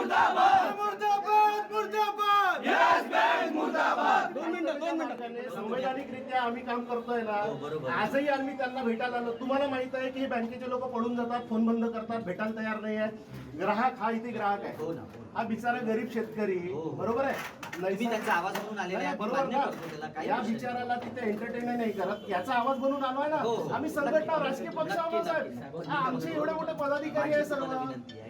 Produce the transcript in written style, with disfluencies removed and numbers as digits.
मुर्दाबाद मुर्दाबाद मुर्दाबाद यस बँक मुर्दाबाद. 2 मिनिटं. संवैधानिकरित्या आम्ही काम करतोय ना. बरोबर. आजही आम्ही त्यांना भेटायला आलो. तुम्हाला माहित आहे की हे बँकेचे लोक पळून जातात, फोन बंद करतात, भेटायला तयार नाही आहे. ग्राहक हा इथे ग्राहक आहे. हो ना. हा बिचारा गरीब शेतकरी. हो. बरोबर आहे. तुम्ही त्यांचा आवाज म्हणून आलेले आहे, बरोबर मान्य ना. करतो त्याला, काही या विषय नाही. बिचाराला तिथे एंटरटेन नाही करत, याचा आवाज बनून आलोय ना. हो, हो. आम्ही संघटना नक्की, राजकीय पक्ष नक्की, आहोत नक्की. साहेब. हा, आमचे एवढे मोठे पदाधिकारी आहे माझी सर्व. तुम्हाला विनंती आहे.